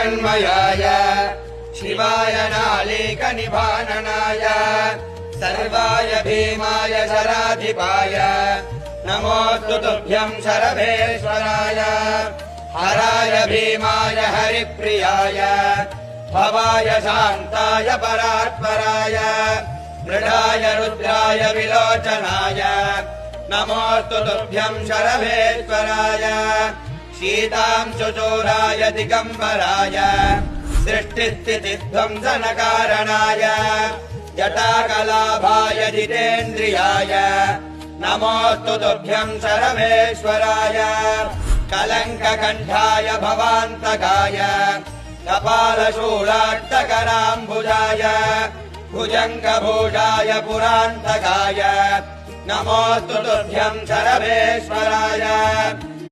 जगन्मयाय शिवाय नालीकनिभाननाय सर्वाय भीमाय शराधिपाय नमोऽस्तु तुभ्यं शरभेश्वराय हराय भीमाय हरिप्रियाय भवाय शान्ताय परात्पराय मृडाय रुद्राय विलोचनाय नमोऽस्तु तुभ्यं शरभेश्वराय शीतांशुचूराय दिगम्बराय सृष्टिस्थितिध्वंसनकारणाय जटाकलाभाय जितेन्द्रियाय नमोऽस्तु तुभ्यं शरभेश्वराय कलङ्ककण्ठाय भवान्तकाय कपालशूलाट्टकराम्बुजाय भुजङ्गभूषाय पुरान्तकाय नमोऽस्तु तुभ्यं शरभेश्वराय